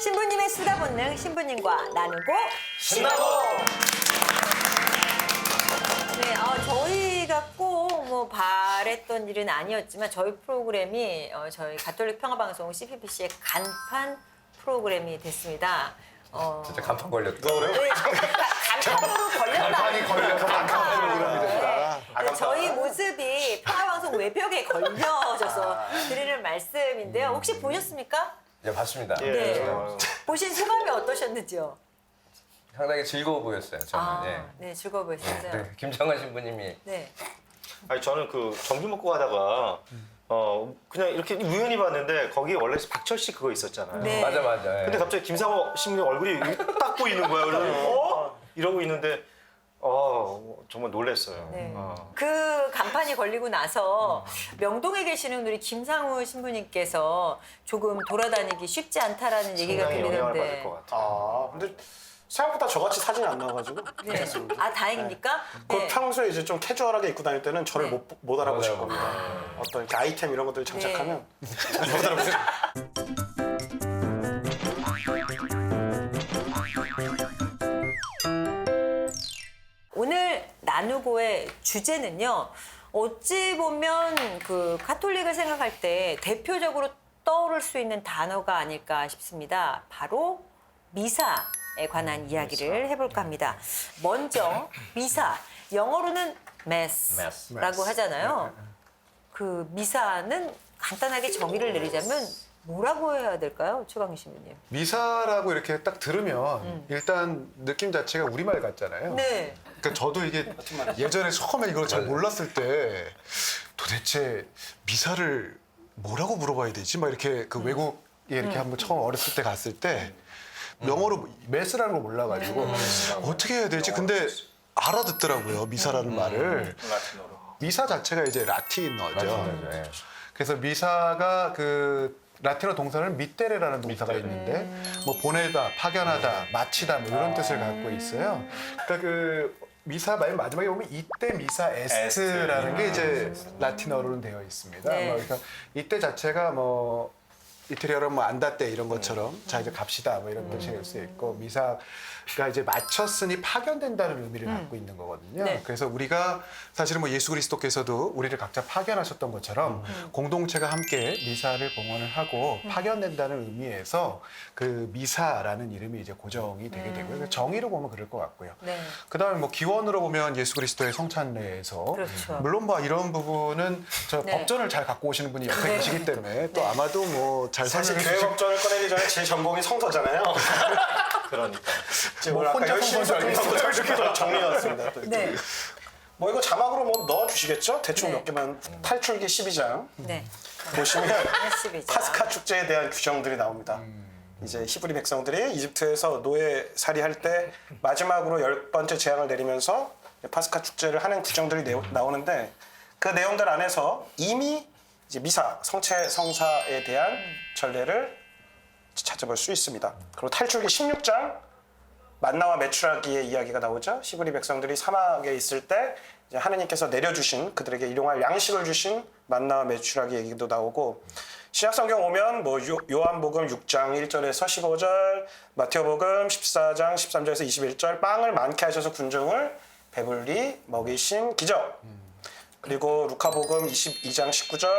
신부님의 수다 본능 신부님과 나누고 신나고. 네, 저희가 꼭 뭐 바랬던 일은 아니었지만 저희 프로그램이 저희 가톨릭 평화방송 CPBC의 간판 프로그램이 됐습니다. 진짜 간판 걸렸다. 네, 간판으로 걸렸다. 간판이 걸려서 간판 프로그램이 됐다. 네, 저희 모습이 평화방송 외벽에 걸려져서 드리는 말씀인데요. 혹시 보셨습니까? 네, 봤습니다. 네. 보신 소감이 어떠셨는지요? 상당히 즐거워 보였어요. 저는. 네, 즐거워 보였어요. 네, 김정은 신부님이 네. 아니 저는 그 정비 먹고 가다가 그냥 이렇게 우연히 봤는데 거기 원래 박철씨 그거 있었잖아요. 네. 맞아. 예. 근데 갑자기 김상호 신부님 얼굴이 딱 보이는 거야. 그래서 이러고 있는데 정말 놀랐어요. 네. 그 간판이 걸리고 나서 음. 명동에 계시는 우리 김상우 신부님께서 조금 돌아다니기 쉽지 않다라는 얘기가 상당히 영향을 받을 들리는데. 것 같아요. 근데 생각보다 저같이 사진이 안 나와가지고 네. 괜찮습니다. 아, 다행입니까? 그 네. 평소에 이제 좀 캐주얼하게 입고 다닐 때는 저를 네. 못 알아보실 맞아요. 겁니다. 어떤 이렇게 아이템 이런 것들 장착하면 네. 못 알아보실 오늘 나누고의 주제는요. 어찌 보면 그 가톨릭을 생각할 때 대표적으로 떠오를 수 있는 단어가 아닐까 싶습니다. 바로 미사에 관한 이야기를 해볼까 합니다. 먼저 미사, 영어로는 mass라고 하잖아요. 그 미사는 간단하게 정의를 내리자면 뭐라고 해야 될까요? 최광희 신부님. 미사라고 이렇게 딱 들으면 일단 느낌 자체가 우리말 같잖아요. 네. 그러니까 저도 이게 예전에 처음에 이걸 잘 몰랐을 때 도대체 미사를 뭐라고 물어봐야 되지? 막 이렇게 그 외국에 이렇게 한번 처음 어렸을 때 갔을 때 영어로 메스라는 걸 몰라가지고 어떻게 해야 되지? 근데 알아듣더라고요. 미사라는 말을. 라틴어로. 미사 자체가 이제 라틴어죠. 예. 그래서 미사가 그 라틴어 동사는 미테레라는 동사가 있는데 뭐 보내다, 파견하다, 마치다 뭐 이런 뜻을 갖고 있어요. 그러니까 그 미사 맨 마지막에 보면 이때 미사 에스트라는 게 이제 라틴어로는 되어 있습니다. 네. 그러니까 이때 자체가 뭐 이태리어로 뭐 안다때 이런 것처럼 자 이제 갑시다 뭐 이런 뜻일 수 있고 미사가 이제 마쳤으니 파견된다는 의미를 갖고 있는 거거든요. 네. 그래서 우리가 사실은 뭐 예수 그리스도께서도 우리를 각자 파견하셨던 것처럼 공동체가 함께 미사를 봉헌을 하고 파견된다는 의미에서 그 미사라는 이름이 이제 고정이 되게 되고요. 그래서 정의로 보면 그럴 것 같고요. 네. 그다음에 뭐 기원으로 보면 예수 그리스도의 성찬례에서 그렇죠. 물론 뭐 이런 부분은 저 네. 법전을 잘 갖고 오시는 분이 옆에 네. 계시기 때문에 또 아마도 뭐 잘 사실 설명해 교회 주실 법전을 꺼내기 전에 제 전공이 성서잖아요. 그러니까. 제가 뭐 오늘 아까 혼자 열심히 성서인 줄 성서 이렇게 정리해왔습니다. 또 이렇게. 네. 뭐 이거 자막으로 뭐 넣어주시겠죠? 대충 네. 몇 개만. 탈출기 12장 네. 보시면 12장. 파스카 축제에 대한 규정들이 나옵니다. 이제 히브리 백성들이 이집트에서 노예살이 할 때 마지막으로 10번째 재앙을 내리면서 파스카 축제를 하는 규정들이 나오는데 그 내용들 안에서 이미 이제 미사, 성체, 성사에 대한 전례를 찾아볼 수 있습니다. 그리고 탈출기 16장 만나와 메추라기의 이야기가 나오죠. 히브리 백성들이 사막에 있을 때 이제 하느님께서 내려주신 그들에게 일용할 양식을 주신 만나와 메추라기 얘기도 나오고 신약성경 오면 뭐 요한복음 6장 1절에서 15절, 마태오복음 14장 13절에서 21절 빵을 많게 하셔서 군중을 배불리 먹이신 기적. 그리고 루카복음 22장 19절,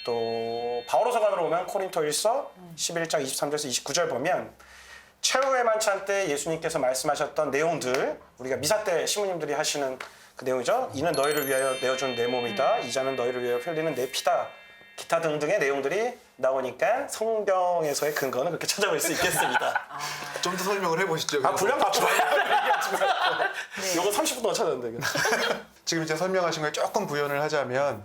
또 바오로서관으로 오면 코린토일서 11장 23절에서 29절 보면 최후의 만찬 때 예수님께서 말씀하셨던 내용들, 우리가 미사 때 신부님들이 하시는 그 내용이죠. 이는 너희를 위하여 내어준 내 몸이다. 이 잔은 너희를 위하여 흘리는 내 피다. 기타 등등의 내용들이 나오니까 성경에서의 근거는 그렇게 찾아볼 수 있겠습니다. 좀 더 설명을 해보시죠. 분량 바꿔봐요. 이거 30분 동안 찾았는데. 지금 이제 설명하신 거에 조금 부연을 하자면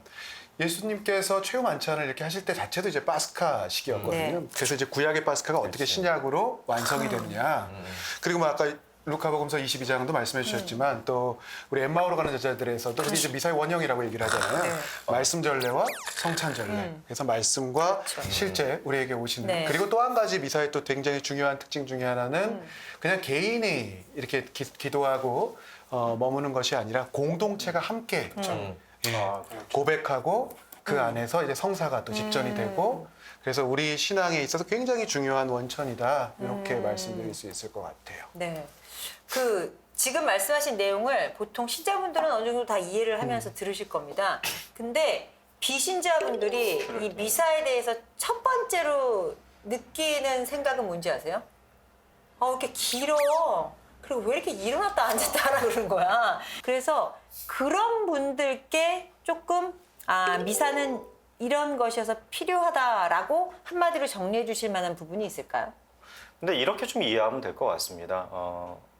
예수님께서 최후 만찬을 이렇게 하실 때 자체도 이제 파스카 시기였거든요. 네. 그래서 이제 구약의 파스카가 어떻게 신약으로 완성이 되느냐. 그리고 뭐 아까 루카복음서 22장도 말씀해 주셨지만 또 우리 엠마오로 가는 여자들에서도 그게 이제 미사의 원형이라고 얘기를 하잖아요. 네. 말씀 전례와 성찬 전례. 그래서 말씀과 실제 우리에게 오시는. 네. 그리고 또 한 가지 미사의 또 굉장히 중요한 특징 중에 하나는 그냥 개인이 이렇게 기도하고 머무는 것이 아니라 공동체가 함께 고백하고 그 안에서 이제 성사가 또 집전이 되고 그래서 우리 신앙에 있어서 굉장히 중요한 원천이다. 이렇게 말씀드릴 수 있을 것 같아요. 네. 그 지금 말씀하신 내용을 보통 신자분들은 어느 정도 다 이해를 하면서 들으실 겁니다. 근데 비신자분들이 이 미사에 대해서 첫 번째로 느끼는 생각은 뭔지 아세요? 이렇게 길어. 그리고 왜 이렇게 일어났다 앉았다 하라 그러는 거야. 그래서 그런 분들께 조금 미사는 이런 것이어서 필요하다라고 한마디로 정리해 주실 만한 부분이 있을까요? 근데 이렇게 좀 이해하면 될 것 같습니다.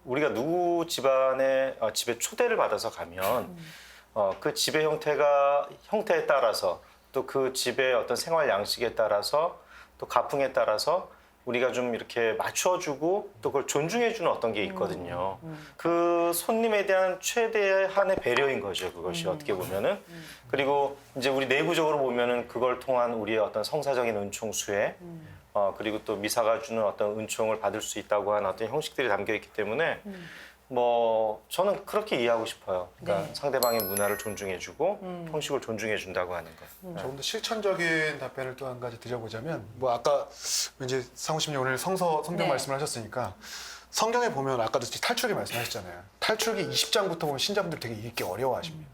우리가 누구 집안에 집에 초대를 받아서 가면 그 집의 형태에 따라서 또 그 집의 어떤 생활 양식에 따라서 또 가풍에 따라서 우리가 좀 이렇게 맞춰주고 또 그걸 존중해주는 어떤 게 있거든요. 그 손님에 대한 최대한의 배려인 거죠. 그것이 어떻게 보면은. 그리고 이제 우리 내부적으로 보면은 그걸 통한 우리의 어떤 성사적인 은총 수혜 그리고 또 미사가 주는 어떤 은총을 받을 수 있다고 하는 어떤 형식들이 담겨 있기 때문에 뭐 저는 그렇게 이해하고 싶어요. 그러니까 네. 상대방의 문화를 존중해주고 형식을 존중해준다고 하는 것. 조금 더 실천적인 답변을 또 한 가지 드려보자면 뭐 아까 이제 상우님이 오늘 성경 네. 말씀을 하셨으니까 성경에 보면 아까도 탈출기 말씀하셨잖아요. 탈출기 20장부터 보면 신자분들 되게 읽기 어려워하십니다.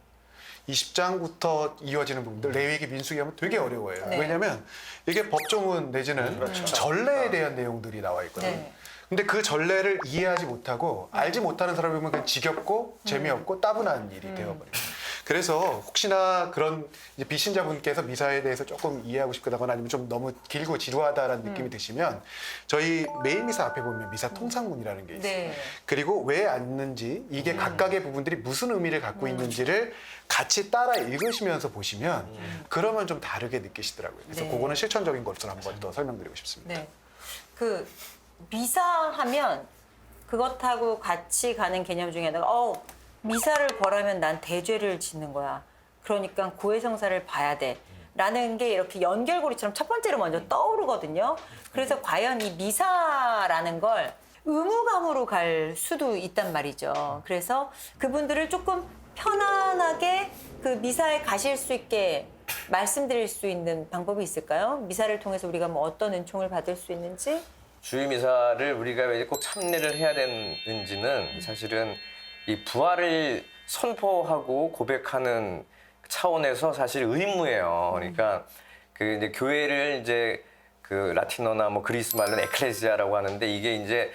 20장부터 이어지는 부분들 레위기 민수기 하면 되게 어려워해요. 네. 왜냐하면 이게 법조문 내지는 전례에 대한 내용들이 나와 있거든요. 네. 근데 그 전례를 이해하지 못하고 알지 못하는 사람이 보면 그냥 지겹고 재미없고 따분한 일이 되어버려요. 그래서 혹시나 그런 이제 비신자분께서 미사에 대해서 조금 이해하고 싶다거나 아니면 좀 너무 길고 지루하다라는 느낌이 드시면 저희 매일 미사 앞에 보면 미사 통상문이라는 게 있어요. 네. 그리고 왜 앉는지 이게 각각의 부분들이 무슨 의미를 갖고 있는지를 같이 따라 읽으시면서 보시면 그러면 좀 다르게 느끼시더라고요. 그래서 네. 그거는 실천적인 것으로 한번 더 설명드리고 싶습니다. 네. 그 미사하면 그것하고 같이 가는 개념 중에 하나가 미사를 벌하면 난 대죄를 짓는 거야. 그러니까 고해성사를 봐야 돼. 라는 게 이렇게 연결고리처럼 첫 번째로 먼저 떠오르거든요. 그래서 과연 이 미사라는 걸 의무감으로 갈 수도 있단 말이죠. 그래서 그분들을 조금 편안하게 그 미사에 가실 수 있게 말씀드릴 수 있는 방법이 있을까요? 미사를 통해서 우리가 뭐 어떤 은총을 받을 수 있는지? 주일 미사를 우리가 왜 꼭 참례를 해야 되는지는 사실은 이 부활을 선포하고 고백하는 차원에서 사실 의무예요. 그러니까 그 이제 교회를 이제 그 라틴어나 뭐 그리스 말로는 에클레시아라고 하는데 이게 이제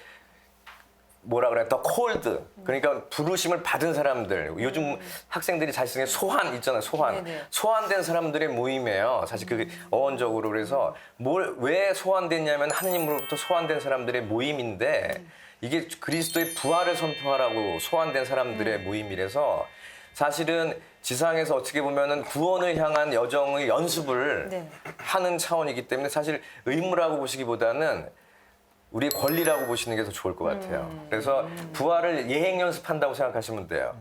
뭐라 그래 더 콜드 그러니까 부르심을 받은 사람들 요즘 학생들이 자신의 소환 있잖아요 소환 네네. 소환된 사람들의 모임이에요 사실 그게 어원적으로 그래서 왜 소환됐냐면 하느님으로부터 소환된 사람들의 모임인데 이게 그리스도의 부활을 선포하라고 소환된 사람들의 모임이라서 사실은 지상에서 어떻게 보면은 구원을 향한 여정의 연습을 네. 하는 차원이기 때문에 사실 의무라고 보시기보다는 우리의 권리라고 보시는 게 더 좋을 것 같아요. 그래서 부활을 예행 연습한다고 생각하시면 돼요.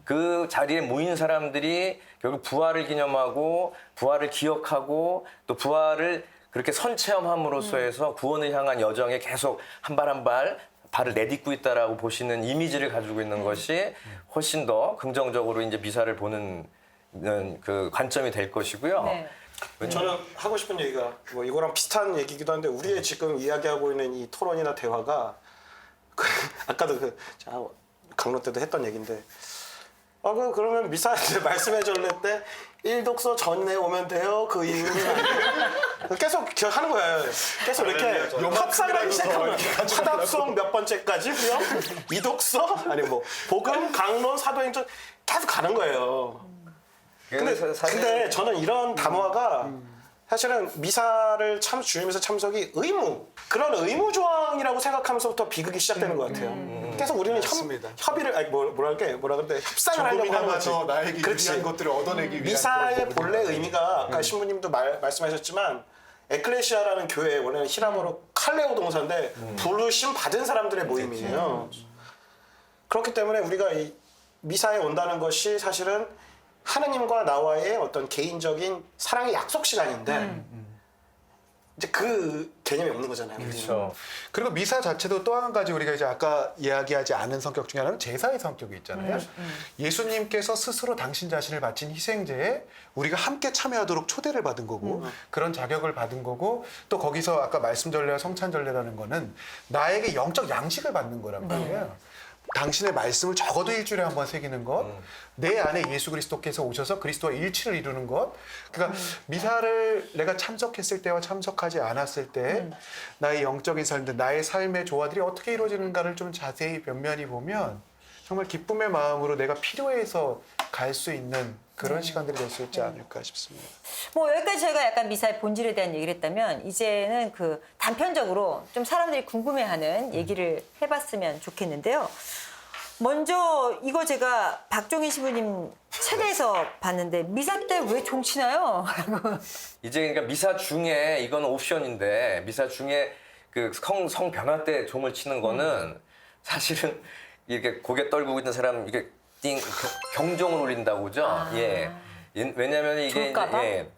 그 자리에 모인 사람들이 결국 부활을 기념하고 부활을 기억하고 또 부활을 그렇게 선체험함으로써 해서 구원을 향한 여정에 계속 한 발 한 발 발을 내딛고 있다라고 보시는 이미지를 가지고 있는 것이 훨씬 더 긍정적으로 이제 미사를 보는 그 관점이 될 것이고요. 네. 저는 하고 싶은 얘기가 뭐 이거랑 비슷한 얘기기도 한데 우리의 지금 이야기하고 있는 이 토론이나 대화가 아까도 강론 때도 했던 얘기인데 그러면 미사 말씀해 줄래 때 1독서 전에 오면 돼요. 그 이유는 안 돼요. 계속 하는 거예요. 계속 이렇게 합산하기 시작하면 하답송 몇 번째까지 그냥 2독서 아니 뭐 복음, 강론, 사도행전 계속 가는 거예요. 근데 저는 이런 단어가 사실은 미사를 주일미사 참석이 의무 그런 의무 조항이라고 생각하면서부터 비극이 시작되는 것 같아요. 계속 우리는 협의를 아니 뭐라 그러는데 협상을 하려고 하는 거지. 조금이나마 더 나에게 그렇지. 유리한 것들을 얻어내기 위한 미사의 그런 본래 부분이다. 의미가 아까 신부님도 말씀하셨지만 에클레시아라는 교회 원래는 히라모로 칼레오 동사인데 부르심 받은 사람들의 모임이에요. 그렇기 때문에 우리가 이 미사에 온다는 것이 사실은 하느님과 나와의 어떤 개인적인 사랑의 약속 시간인데 이제 그 개념이 없는 거잖아요. 그렇죠. 그리고 미사 자체도 또 한 가지 우리가 이제 아까 이야기하지 않은 성격 중에 하나는 제사의 성격이 있잖아요. 예수님께서 스스로 당신 자신을 바친 희생제에 우리가 함께 참여하도록 초대를 받은 거고 그런 자격을 받은 거고 또 거기서 아까 말씀전례와 성찬전례라는 거는 나에게 영적 양식을 받는 거란 말이에요. 당신의 말씀을 적어도 일주일에 한 번 새기는 것, 내 안에 예수 그리스도께서 오셔서 그리스도와 일치를 이루는 것. 그러니까 미사를 내가 참석했을 때와 참석하지 않았을 때 나의 영적인 삶들, 나의 삶의 조화들이 어떻게 이루어지는가를 좀 자세히 면면히 보면 정말 기쁨의 마음으로 내가 필요해서 갈 수 있는 그런 시간들이 될 수 있지 않을까 싶습니다. 뭐 여기까지 저희가 약간 미사의 본질에 대한 얘기를 했다면 이제는 그 단편적으로 좀 사람들이 궁금해하는 얘기를 해봤으면 좋겠는데요. 먼저 이거 제가 박종인 신부님 책에서 봤는데 미사 때 왜 종 치나요? 이제 그러니까 미사 중에 이건 옵션인데 미사 중에 그 성 변화 때 종을 치는 거는 사실은 이렇게 고개 떨구고 있는 사람 이게 경종을 울린다고 그러죠. 예. 왜냐하면 이게 졸까봐? 이제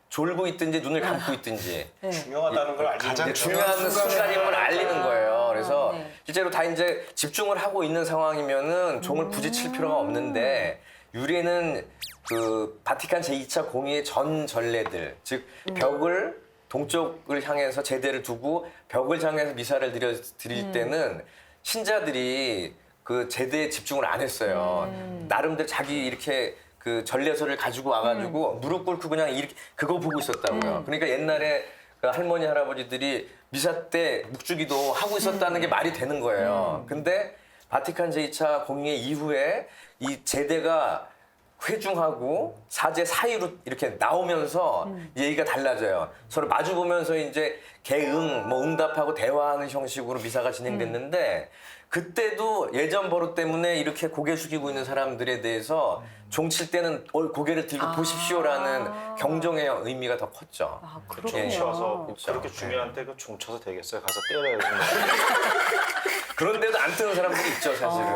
졸고 있든지 눈을 감고 있든지 중요하다는 걸 알리는 가장 게 중요한 순간임을 알리는 거예요. 그래서 네. 실제로 다 이제 집중을 하고 있는 상황이면은 종을 부딪힐 필요가 없는데 유래는 그 바티칸 제2차 공의의 전 전례들, 즉 벽을 동쪽을 향해서 제대를 두고 벽을 향해서 미사를 드릴 때는 신자들이 그 제대에 집중을 안 했어요. 나름대로 자기 이렇게 그 전례서를 가지고 와가지고 무릎 꿇고 그냥 이렇게 그거 보고 있었다고요. 그러니까 옛날에 그 할머니 할아버지들이 미사 때 묵주기도 하고 있었다는 게 말이 되는 거예요. 근데 바티칸 제2차 공의 이후에 이 제대가 회중하고 사제 사이로 이렇게 나오면서 얘기가 달라져요. 서로 마주 보면서 이제 개응, 뭐 응답하고 대화하는 형식으로 미사가 진행됐는데 그때도 예전 버릇 때문에 이렇게 고개 숙이고 있는 사람들에 대해서 종칠 때는 고개를 들고 보십시오라는 경종의 의미가 더 컸죠. 아, 종 그렇군요. 쳐서 그렇죠. 그렇게 중요한 때 그 종 쳐서 되겠어요. 가서 때려야 되는 그런데도 안 뜨는 사람들이 있죠, 사실은.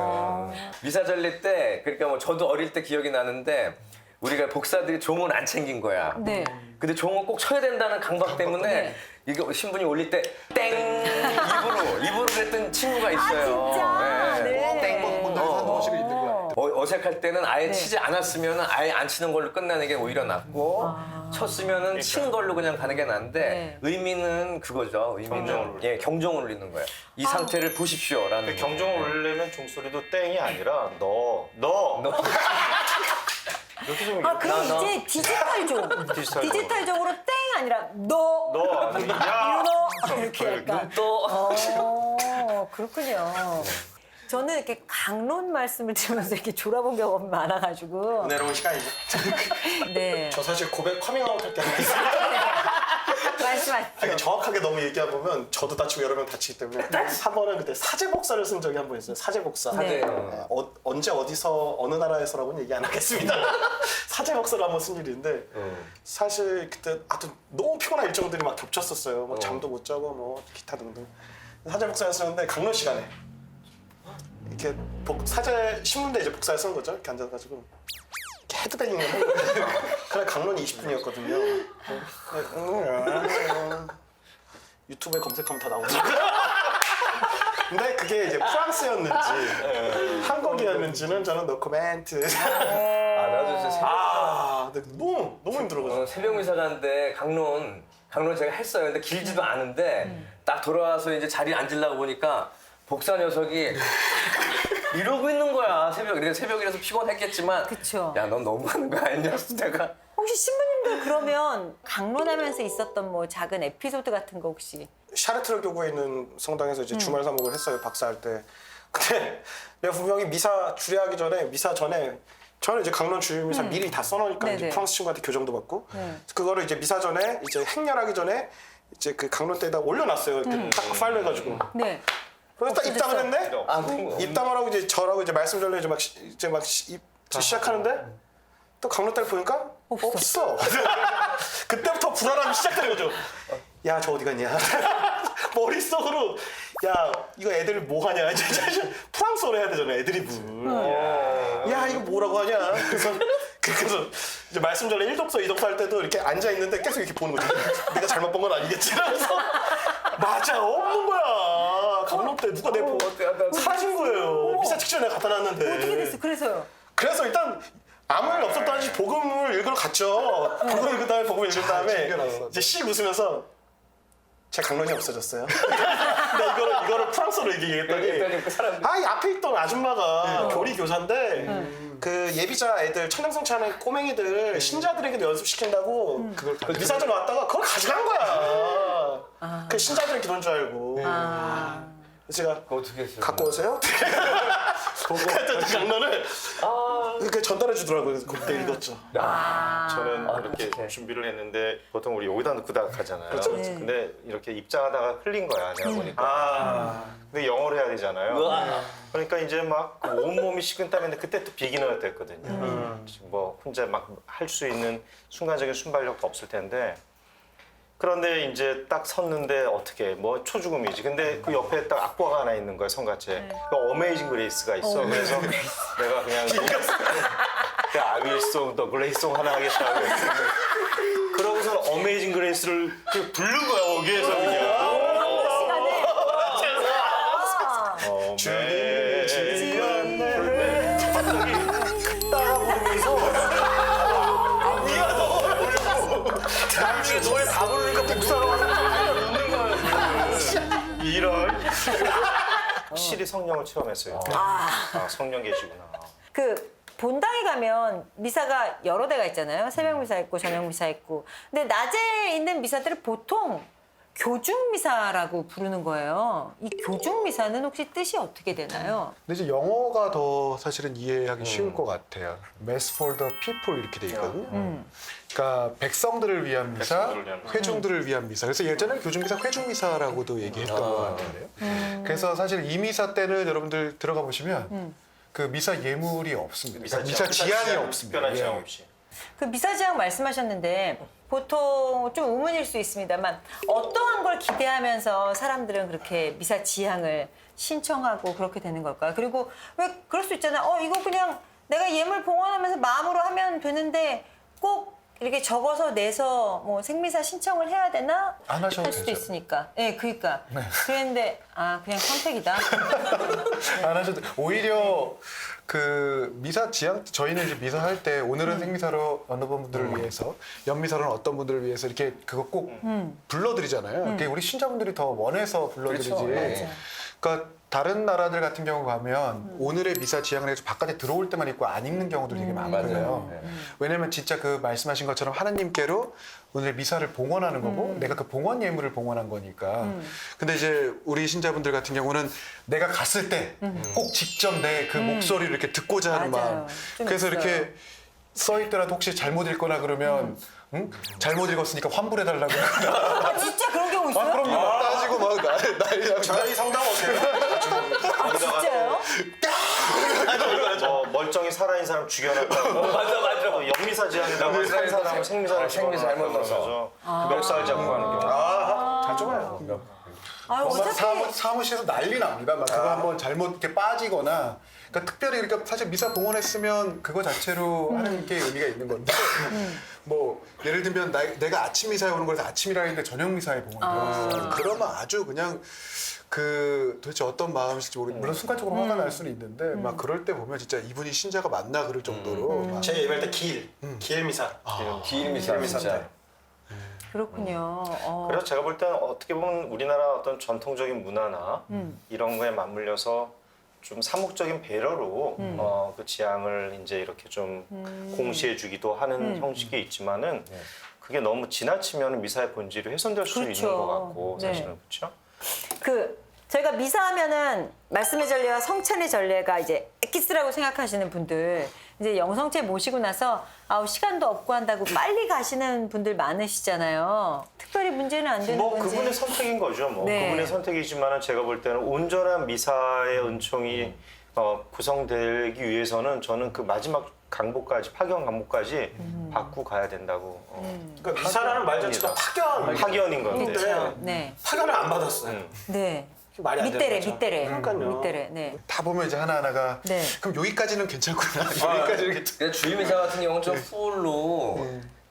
미사전례 때, 그러니까 뭐 저도 어릴 때 기억이 나는데 우리가 복사들이 종은 안 챙긴 거야. 네. 근데 종은 꼭 쳐야 된다는 강박 때문에 네. 이거 신분이 올릴 때 땡! 입으로 그랬던 친구가 있어요. 진짜? 네. 땡 하는 모습이 있는 거야. 어색할 때는 아예 네. 치지 않았으면 아예 안 치는 걸로 끝나는 게 오히려 낫고 쳤으면은 친 걸로 그냥 가는 게 나은데 네. 의미는 그거죠. 의미는 경종을 예, 경종을 울리는 거예요. 이 상태를 보십시오라는 거. 경종을 울리려면 종소리도 땡이 아니라 너 이렇게 좀 아, 그럼 너. 이제 디지털종. 디지털적으로. 디지털적으로 땡 아니라 너. 야 너. 이렇게 약간. 또 그렇군요. 저는 이렇게 강론 말씀을 들으면서 이렇게 졸아본 경험이 많아가지고. 은혜로운 시간이죠. 네. 저 사실 고백 커밍아웃 할 때 하나 있어요. 말씀하십시오. 아니, 정확하게 너무 얘기해 보면 저도 다치고 여러 명 다치기 때문에 한 번은 그때 사제복사를 쓴 적이 한 번 있어요. 사제복사. 네. 언제 어디서 어느 나라에서라고는 얘기 안 하겠습니다. 사제복사를 한번 쓴 일이 있는데 사실 그때 하여튼 너무 피곤한 일정들이 막 겹쳤었어요. 뭐 잠도 못 자고 뭐 기타 등등. 사제복사를 쓰는데 강론 시간에 이렇게 사제 신문대 이제 복사를 쓰는 거죠. 이렇게 앉아가지고 이렇게 헤드뱅잉을 하고 그날 강론이 20분이었거든요. 유튜브에 검색하면 다 나오죠. 근데 그게 이제 프랑스였는지 한국이었는지는 저는 노코멘트. 나도 진짜 근데 너무 힘들어가지고. 새벽 미사 가는데 강론 제가 했어요. 근데 길지도 않은데 딱 돌아와서 이제 자리에 앉으려고 보니까 복사 녀석이 이러고 있는 거야. 새벽이라서 피곤했겠지만 그쵸. 야, 넌 너무하는 거 아니냐? 내가 혹시 신부님들 그러면 강론하면서 있었던 뭐 작은 에피소드 같은 거 혹시? 샤르트르 교구에 있는 성당에서 이제 주말 사목을 했어요. 박사할 때. 근데 내가 분명히 미사 미사 전에 저는 이제 강론 주일 미사 미리 다 써놓으니까 이제 네네. 프랑스 친구한테 교정도 받고 그거를 이제 미사 전에 이제 행렬하기 전에 이제 그 강론 때에다 올려놨어요. 이렇게 딱 파일로 해가지고. 네. 그래서 딱 입담을 했네. 뭐. 입담을 하고 이제 저라고 이제 말씀 전에 이제 막 시작하는데 또 강론 딸 보니까 없어. 그때부터 불안함이 시작되는 거죠. 야, 저 어디 갔냐? 머릿속으로 야, 이거 애들 뭐 하냐? 프랑스어로 해야 되잖아. 애드리브. 야, 이거 뭐라고 하냐? 그래서 이제 말씀 전에 1독서, 2독서 할 때도 이렇게 앉아 있는데 계속 이렇게 보는 거죠. 내가 잘못 본 건 아니겠지? 그래서 맞아, 없는 거야. 강론 때 누가 내 보고 사라진 거예요. 미사 직전에 갖다 놨는데. 어떻게 됐어? 그래서요. 그래서 일단 아무 일 없었다는 듯이 복음을 읽으러 갔죠. 복음 읽은 다음에 복음 읽은 다음에 챙겨놨어. 이제 씩 웃으면서 제 강론이 없어졌어요. 근데 이거를 프랑스어로 얘기했더니 이 앞에 있던 아줌마가 교리 교사인데 그 예비자 애들 천장성차하는 꼬맹이들 신자들에게도 연습시킨다고 그 미사전 왔다가 그걸 가져간 거야. 그 신자들 기도인 줄 알고. 그래서 제가 어떻게 했어요? 갖고 오세요? 그랬더니 장난을 그렇게 전달해 주더라고요. 그래서 그때 읽었죠. 저는 이렇게 준비를 했는데 보통 우리 여기다 넣고 다 가잖아요. 그렇죠. 근데 이렇게 입장하다가 흘린 거야, 내가 보니까. 근데 영어로 해야 되잖아요. 그러니까 이제 막 온몸이 식은땀인데 그때 또 비기너가 됐거든요. 뭐 혼자 막 할 수 있는 순간적인 순발력도 없을 텐데. 그런데 이제 딱 섰는데 어떻게 뭐 초죽음이지. 근데 그 옆에 딱 악보가 하나 있는 거야, 성가체. 그 어메이징 그레이스가 있어. 그래서 내가 그냥 그 아윌송 더 그레이송 하나 하겠다고. 그러고서 어메이징 그레이스를 그 부른 거야, 거기에서 그냥. 주님 갑자기 따라 부르면서 나중에 너의 다 부르니까 복사로 넣는 거야. 이런. 확실히 성령을 체험했어요. 성령 계시구나. 그 본당에 가면 미사가 여러 대가 있잖아요. 새벽 미사 있고 저녁 미사 있고. 근데 낮에 있는 미사들은 보통 교중 미사라고 부르는 거예요. 이 교중 미사는 혹시 뜻이 어떻게 되나요? 근데 이제 영어가 더 사실은 이해하기 쉬울 것 같아요. Mass for the people 이렇게 돼 있거든요. 그러니까 백성들을 위한 미사, 백성들을 위한 미사. 회중들을 위한 미사. 그래서 예전에는 교중미사, 회중미사라고도 얘기했던 것 같은데요. 그래서 사실 이 미사 때는 여러분들 들어가 보시면 그 미사 예물이 없습니다. 미사 지향이 없습니다. 특별한 예. 지향 없이. 그 미사지향 말씀하셨는데 보통 좀 의문일 수 있습니다만 어떠한 걸 기대하면서 사람들은 그렇게 미사지향을 신청하고 그렇게 되는 걸까요? 그리고 왜 그럴 수 있잖아요. 이거 그냥 내가 예물 봉헌하면서 마음으로 하면 되는데 꼭 이렇게 적어서 내서 뭐 생미사 신청을 해야 되나? 안 하셔도 할 수도 되죠. 있으니까. 예, 그러니까. 그랬는데 그냥 선택이다. 안 하셔도 오히려 그 미사 지향 저희는 이제 미사 할 때 오늘은 생미사로 어느 분들을 위해서 연미사로는 어떤 분들을 위해서 이렇게 그거 꼭 불러드리잖아요. 그게 우리 신자분들이 더 원해서 불러드리지. 그렇죠. 맞아. 그러니까 다른 나라들 같은 경우 가면 오늘의 미사 지향을 해서 바깥에 들어올 때만 입고 안 입는 경우도 되게 많거든요. 맞아요. 왜냐면 진짜 그 말씀하신 것처럼 하나님께로 오늘 미사를 봉헌하는 거고 내가 그 봉헌 예물을 봉헌한 거니까. 근데 이제 우리 신자분들 같은 경우는 내가 갔을 때 꼭 직접 내 그 목소리를 이렇게 듣고자 하는 맞아요. 마음. 좀 그래서 있어요. 이렇게 써 있더라도 혹시 잘못 읽거나 그러면 응? 잘못 읽었으니까 환불해달라고. 진짜 그런 경우 있어요? 그럼요. 따지고 막 난리 저희 성당 오세요. 진짜요? 멀쩡히 살아있는 사람 죽여놨다고. 맞아. 또 연미사 지향이라고 산 사람을 생미사를 생미사 잘못 넣어서. 멱살 잡고 하는 경우. 잘 좁아요. 어차피 사무실에서 난리 납니다. 막 그거 한번 잘못 이렇게 빠지거나. 그러니까 특별히 그러니까 사실 미사 봉헌했으면 그거 자체로 하는 게 의미가 있는 건데 뭐 예를 들면 내가 아침 미사에 오는 거라서 아침이라 했는데 저녁 미사에 봉헌했어. 그러면 아주 그냥 그 도대체 어떤 마음일지 모르겠. 물론 순간적으로 화가 날 수는 있는데 막 그럴 때 보면 진짜 이분이 신자가 맞나 그럴 정도로 막 제 예배할 때 기일 미사. 기일미사 진짜. 그렇군요. 그래서 제가 볼 때는 어떻게 보면 우리나라 어떤 전통적인 문화나 이런 거에 맞물려서 좀 사목적인 배려로 그 지향을 이제 이렇게 좀 공시해주기도 하는 형식이 있지만은 그게 너무 지나치면 미사의 본질이 훼손될 수 그렇죠. 있는 것 같고 네. 사실은 그렇죠. 저희가 미사하면은 말씀의 전례와 성찬의 전례가 이제 엑기스라고 생각하시는 분들 이제 영성체 모시고 나서 시간도 없고 한다고 빨리 가시는 분들 많으시잖아요. 특별히 문제는 안 되는 뭐 건지. 그분의 선택인 거죠. 뭐 네. 그분의 선택이지만은 제가 볼 때는 온전한 미사의 은총이 구성되기 위해서는 저는 그 마지막 강복까지 파견 강복까지 받고 가야 된다고. 그러니까 미사라는 말 자체가 파견. 파견인 건데. 그렇죠. 네. 파견을 안 받았어요. 네. 말이 안 되는 거죠. 그러니까요. 밑대래. 네. 다 보면 이제 하나하나가 네. 그럼 여기까지는 괜찮구나. 여기까지는 괜찮. 그래서 주임이사 같은 경우는 좀 풀로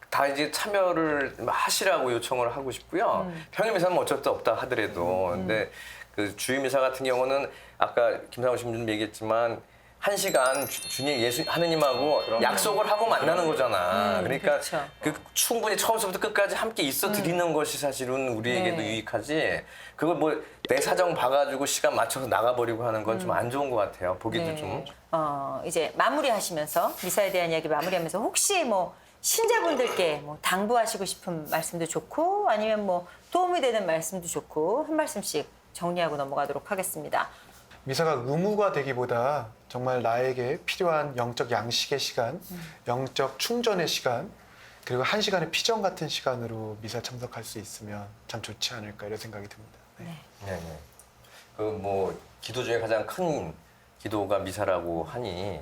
다 이제 참여를 하시라고 요청을 하고 싶고요. 평임이사는 어쩔 수 없다 하더라도. 근데 그 주임이사 같은 경우는 아까 김상우 신부님 얘기했지만 1시간 주님 예수 하느님하고 약속을 하고 만나는 거잖아. 그러니까 그렇죠. 그 충분히 처음부터 끝까지 함께 있어 드리는 것이 사실은 우리에게도 네. 유익하지. 그걸 뭐 내 사정 봐가지고 시간 맞춰서 나가버리고 하는 건 좀 안 좋은 것 같아요. 보기도 네. 좀. 이제 마무리하시면서 미사에 대한 이야기 마무리하면서 혹시 뭐 신자분들께 뭐 당부하시고 싶은 말씀도 좋고 아니면 뭐 도움이 되는 말씀도 좋고 한 말씀씩 정리하고 넘어가도록 하겠습니다. 미사가 의무가 되기보다 정말 나에게 필요한 영적 양식의 시간, 영적 충전의 시간, 그리고 1시간의 피정 같은 시간으로 미사 참석할 수 있으면 참 좋지 않을까 이런 생각이 듭니다. 네. 네. 그 뭐 기도 중에 가장 큰 기도가 미사라고 하니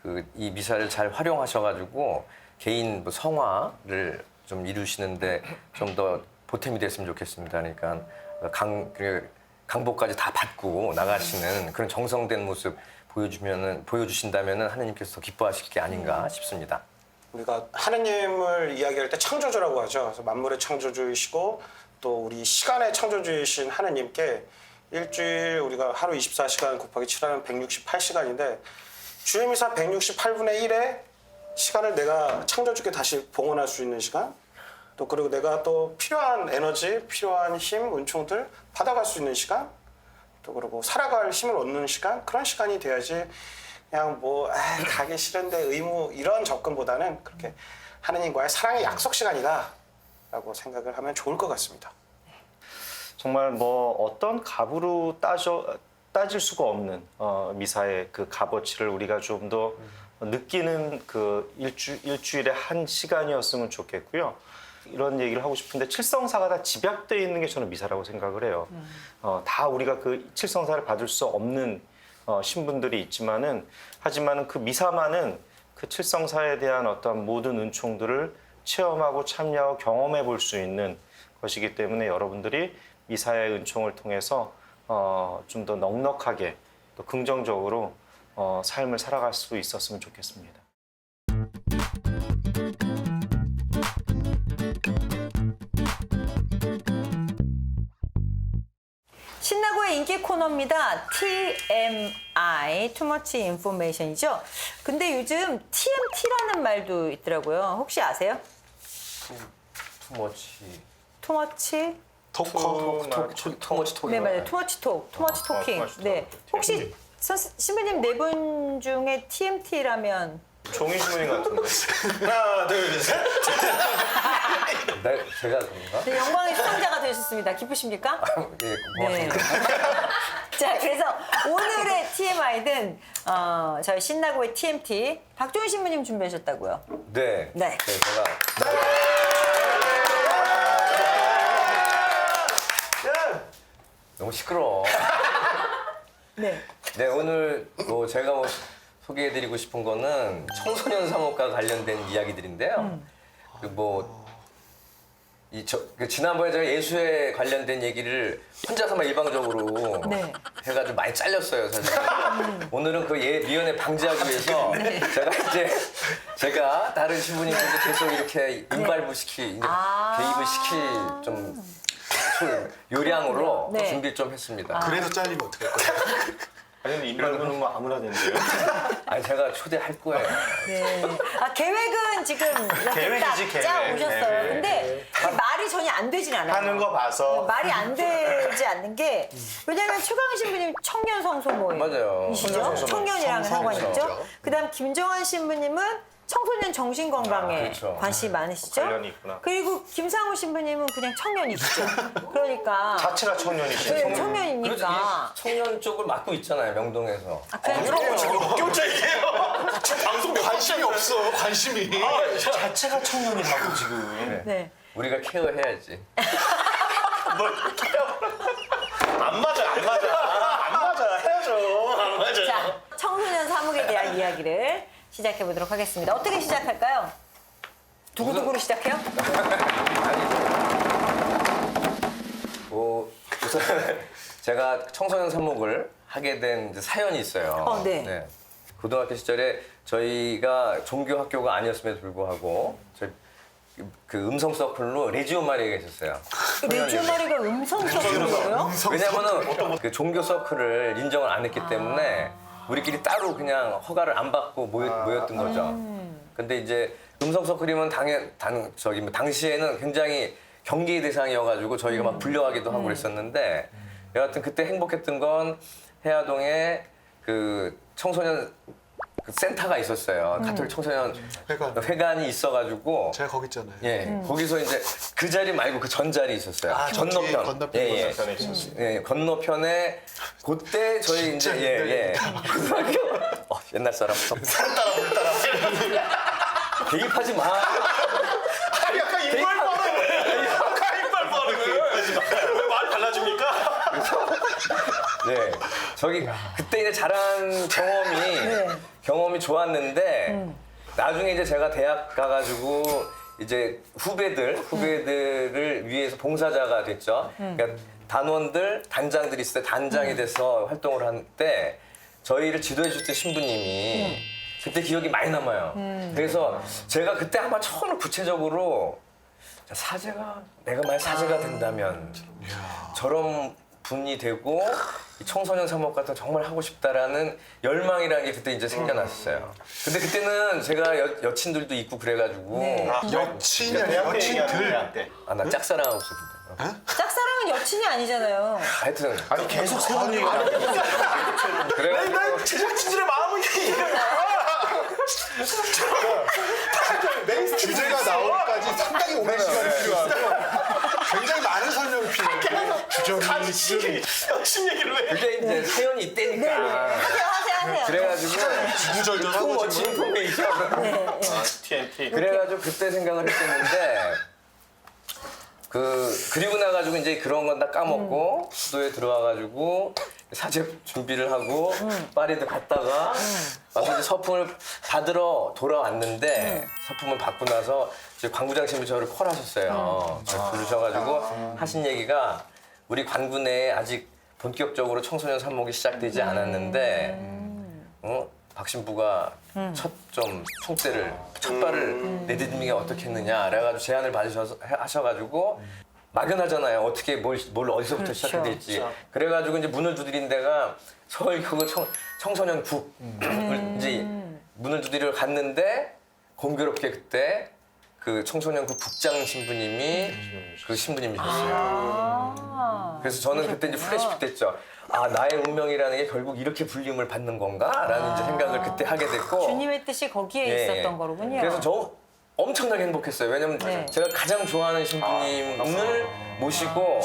그 이 미사를 잘 활용하셔가지고 개인 뭐 성화를 좀 이루시는데 좀 더 보탬이 됐으면 좋겠습니다. 그러니까 강복까지 다 받고 나가시는 그런 정성된 모습 보여주신다면은 하나님께서 더 기뻐하실 게 아닌가 싶습니다. 우리가 하느님을 이야기할 때 창조주라고 하죠. 그래서 만물의 창조주이시고 또 우리 시간의 창조주이신 하느님께 일주일 우리가 하루 24시간 곱하기 7하면 168시간인데 주임이사 168분의 1의 시간을 내가 창조주께 다시 봉헌할 수 있는 시간 또 그리고 내가 또 필요한 에너지, 필요한 힘, 은총들 받아갈 수 있는 시간 또 그리고 살아갈 힘을 얻는 시간 그런 시간이 돼야지 그냥 뭐 가기 싫은데 의무 이런 접근보다는 그렇게 하느님과의 사랑의 약속 시간이다 라고 생각을 하면 좋을 것 같습니다. 정말 뭐 어떤 값으로 따질 수가 없는 미사의 그 값어치를 우리가 좀 더 느끼는 그 일주일에 한 시간이었으면 좋겠고요. 이런 얘기를 하고 싶은데 칠성사가 다 집약되어 있는 게 저는 미사라고 생각을 해요. 다 우리가 그 칠성사를 받을 수 없는 신분들이 있지만은 하지만은 그 미사만은 그 칠성사에 대한 어떤 모든 은총들을 체험하고 참여하고 경험해 볼 수 있는 것이기 때문에 여러분들이 미사의 은총을 통해서 좀 더 넉넉하게 또 긍정적으로 삶을 살아갈 수 있었으면 좋겠습니다. 신나고의 인기 코너입니다. TMI, Too Much Information이죠. 근데 요즘 TMT라는 말도 있더라고요. 혹시 아세요? 투머치. 투머치? 투머치 톡. 네, 맞아요. 투머치 톡, 투머치 토킹. 투머치 네. 톡. 혹시 신부님 네 분 중에 TMT라면 종이 신부님 같은데. 하나, 둘, 셋. 제가 그런가? 네, 영광의 수상자가 되셨습니다. 기쁘십니까? 예, 네. 자, 그래서 오늘의 TMI는 저희 신나고의 TMT 박종희 신부님 준비하셨다고요. 네. 네. 제가 너무 시끄러워. 네. 네, 오늘 뭐 제가 소개해드리고 싶은 거는 청소년 사목과 관련된 이야기들인데요. 지난번에 제가 예수에 관련된 얘기를 혼자서만 일방적으로 네. 해가지고 많이 잘렸어요, 사실. 오늘은 그 미연에 방지하기 위해서 제가 다른 신부님께서 계속 이렇게 개입을 시킬 좀 요량으로 네. 준비를 좀 했습니다. 그래서 잘리면 어떡할 거야? 아니 인발부는 뭐 아무나 되는데요. 아니 제가 초대할 거예요. 네. 계획은 지금 이렇게 계획이지, 딱 짜 계획. 오셨어요. 네, 근데 말이 전혀 안 되진 않아요. 하는 거 봐서. 말이 안 되지 않는 게 왜냐면 최강희 신부님 청년 맞아요. 성소모이시죠? 청년이라는 상관이 있죠. 성소모죠. 그다음 김정환 신부님은 청소년 정신 건강에 그렇죠. 관심이 많으시죠. 관련이 있구나. 그리고 김상우 신부님은 그냥 청년이시죠. 그러니까 자체가 청년이시죠. 네, 그렇죠. 청년이니까. 이 청년 쪽을 맡고 있잖아요, 명동에서. 그냥 껴져 있게요. 방송 관심이 없어. 관심이. 자체가 청년이라고 지금. 네. 우리가 케어해야지. 안 맞아. 해야죠. 안 맞아. 자, 청소년 사목에 대한 이야기를 시작해 보도록 하겠습니다. 어떻게 시작할까요? 두구두구로 시작해요? 우선 제가 청소년 사목을 하게 된 이제 사연이 있어요. 네. 고등학교 시절에 저희가 종교 학교가 아니었음에도 불구하고 저희 그 음성 서클로 레지오 마리아가 있었어요. 레지오 마리가 음성 서클이에요? 왜냐면은 그 종교 서클을 인정을 안 했기 때문에 우리끼리 따로 그냥 허가를 안 받고 모였던 거죠. 근데 이제 음성 서클이면 당시에는 굉장히 경계의 대상이어가지고 저희가 막 불려가기도 하고 그랬었는데 여하튼 그때 행복했던 건 해화동에 그 청소년 그 센터가 있었어요. 가톨릭 청소년 회관이 있어가지고 제가 거기 있잖아요. 예, 거기서 이제 그 자리 말고 그 전 자리 있었어요. 아, 저기 건너편. 예, 전에 있었어요. 예, 건너편에 그때 저희 진짜 이제 고등학교 옛날 사람 물 따라. 대입하지 마. 아니 약간 이빨 빠르네. 약간 이빨 빠르네. 왜 말이 달라집니까? 네, 저기 그때 이제 자란 경험이 좋았는데 나중에 이제 제가 대학 가가지고 이제 후배들을 위해서 봉사자가 됐죠. 그러니까 단장들이 있을 때 단장이 돼서 활동을 할 때 저희를 지도해 주셨던 신부님이 그때 기억이 많이 남아요. 그래서 제가 그때 아마 처음으로 구체적으로 내가 만약 사제가 된다면 저런 분이 되고 이 청소년 사목 같은 거 정말 하고 싶다라는 열망이라는 게 그때 이제 생겨났어요. 근데 그때는 제가 여친들도 있고 그래가지고 여친이 아니라 여친들. 나 짝사랑하고 있었는데. 짝사랑은 여친이 아니잖아요. 하여튼 아니 계속 세운 얘기가 그래가지고 제작진들의 마음은 주제가 나오기까지 상당히 오랜 시간이 필요하고 굉장히 많은 설명이 필요해요. 주저리 여친 얘기를 왜? 그게 이제 사연이 있다니까. 하세요. 그래가지고 구구절절하고 멋진 지금 인포메이션. TNT. 그래가지고 그때 생각을 했었는데 그리고 나가지고 이제 그런 건 다 까먹고 수도에 들어와가지고 사제 준비를 하고 파리도 갔다가 와서 이제 서품을 받으러 돌아왔는데 서품을 받고 나서 이제 관구장 신부 저를 콜하셨어요. 부르셔가지고 하신 얘기가 우리 관구 내에 아직 본격적으로 청소년 산목이 시작되지 않았는데 박 신부가 첫 발을 내딛는 게 어떻겠느냐 그래가지고 제안을 하셔가지고 막연하잖아요. 어떻게 뭘 어디서부터 시작해야 될지. 그래가지고 이제 문을 두드린 데가 서울교구 청소년국 이제 문을 두드리러 갔는데 공교롭게 그때 그 청소년국 국장 신부님이 그 신부님이셨어요. 그래서 저는 그때 이제 플래시백 됐죠. 나의 운명이라는 게 결국 이렇게 불림을 받는 건가라는 이제 생각을 그때 하게 됐고. 주님의 뜻이 거기에 있었던 거로군요. 그래서 저 엄청나게 행복했어요. 왜냐면 제가 가장 좋아하는 신부님을 모시고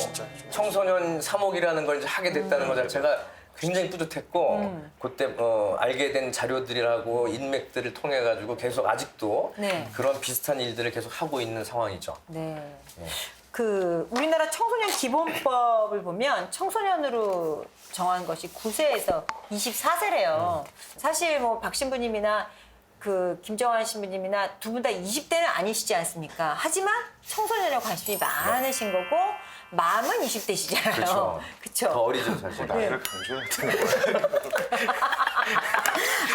청소년 사목이라는 걸 이제 하게 됐다는 것 자체가 굉장히 뿌듯했고 그때 알게 된 자료들이라고 인맥들을 통해 가지고 계속 아직도 그런 비슷한 일들을 계속 하고 있는 상황이죠. 네. 그 우리나라 청소년 기본법을 보면 청소년으로 정한 것이 9세에서 24세래요. 사실 뭐 박 신부님이나 그 김정환 신부님이나 두 분 다 20대는 아니시지 않습니까? 하지만 청소년에 관심이 많으신 거고 마음은 20대시잖아요. 그렇죠. 더 어리죠, 사실. 나이를 강조해야 되는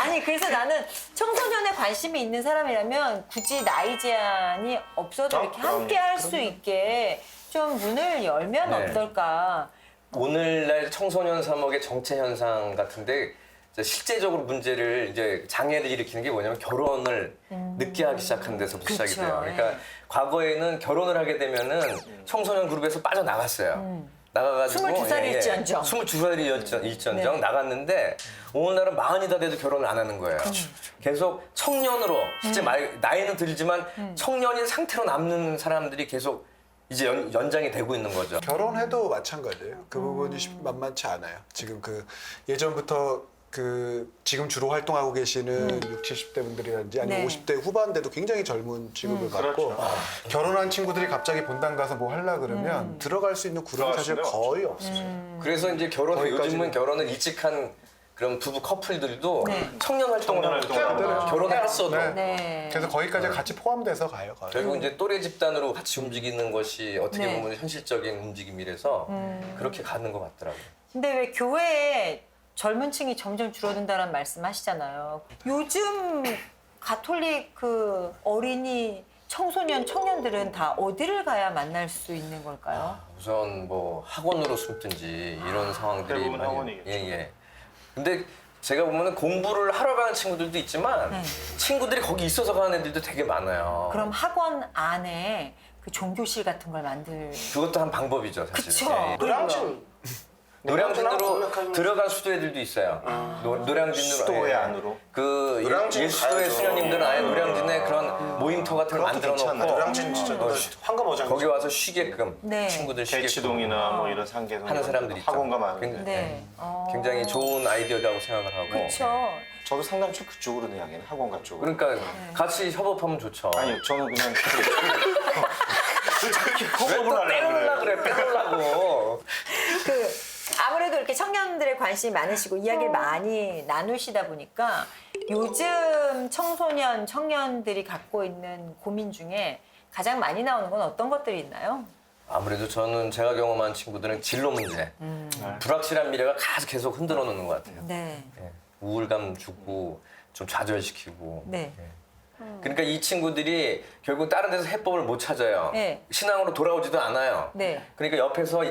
아니 그래서 나는 청소년에 관심이 있는 사람이라면 굳이 나이 제한이 없어도 이렇게 함께 할 수 있게 좀 문을 열면 어떨까. 오늘날 청소년 사목의 정체 현상 같은데 이제 실제적으로 문제를 이제 장애를 일으키는 게 뭐냐면 결혼을 늦게 하기 시작하는 데서부터 시작이 돼요. 그러니까 과거에는 결혼을 하게 되면은 청소년 그룹에서 빠져나갔어요. 나가가지고 22살일지언정. 22살일지언정 나갔는데 오늘날은 40이 다 돼도 결혼을 안 하는 거예요. 계속 청년으로 실제 나이는 들지만 청년인 상태로 남는 사람들이 계속 이제 연장이 되고 있는 거죠. 결혼해도 마찬가지예요. 그 부분이 만만치 않아요. 지금 그 예전부터 지금 주로 활동하고 계시는 60, 70대 분들이라든지 아니면 50대 후반대도 굉장히 젊은 취급을 받고 결혼한 친구들이 갑자기 본당 가서 뭐 하려 그러면 들어갈 수 있는 구름이 사실 거의 없어요. 그래서 이제 요즘은 결혼을 일찍 한 그런 부부 커플들도 네. 청년 활동을 청년 활동을 하고 결혼을 했어도 네. 네. 그래서 거기까지 같이 포함돼서 가요. 거의. 결국 이제 또래 집단으로 같이 움직이는 것이 어떻게 네. 보면 현실적인 움직임이라서 그렇게 가는 것 같더라고요. 근데 왜 교회에 젊은 층이 점점 줄어든다는 말씀하시잖아요. 요즘 가톨릭 그 어린이 청소년 청년들은 다 어디를 가야 만날 수 있는 걸까요? 우선 뭐 학원으로 숨든지 이런 상황들이 대부분 학원이겠죠. 예. 근데 제가 보면은 공부를 하러 가는 친구들도 있지만 네. 친구들이 거기 있어서 가는 애들도 되게 많아요. 그럼 학원 안에 그 종교실 같은 걸 만들. 그것도 한 방법이죠, 사실. 그쵸. 예, 예. 노량진 노량진으로 들어간 수도애들도 있어요. 노량진으로 수도회 안으로. 그 노량진 예수도회 가야죠. 수녀님들은 아예 노량진에 그런 모임터 같은 걸 그것도 만들어 괜찮아요. 놓고 노량진 진짜 황금어장. 거기 와서 쉬게끔 네. 친구들 쉬게끔 대치동이나 뭐 이런 상계동 하는 사람들이 있죠. 학원가 많은데 굉장히, 네. 굉장히 좋은 아이디어라고 생각을 하고. 그렇죠. 저도 상담실 그쪽으로 이야기는 학원가 쪽으로. 그러니까 같이 협업하면 좋죠. 아니 저는 그냥 왜또 빼놓으려고 그래, 빼놓으려고. 그 아무래도 이렇게 청년들의 관심이 많으시고 이야기를 많이 나누시다 보니까 요즘 청소년 청년들이 갖고 있는 고민 중에 가장 많이 나오는 건 어떤 것들이 있나요? 아무래도 저는 제가 경험한 친구들은 진로 문제, 불확실한 미래가 계속 흔들어 놓는 것 같아요. 네. 예. 우울감 주고 좀 좌절시키고. 네. 그러니까 이 친구들이 결국 다른 데서 해법을 못 찾아요. 네. 신앙으로 돌아오지도 않아요. 네. 그러니까 옆에서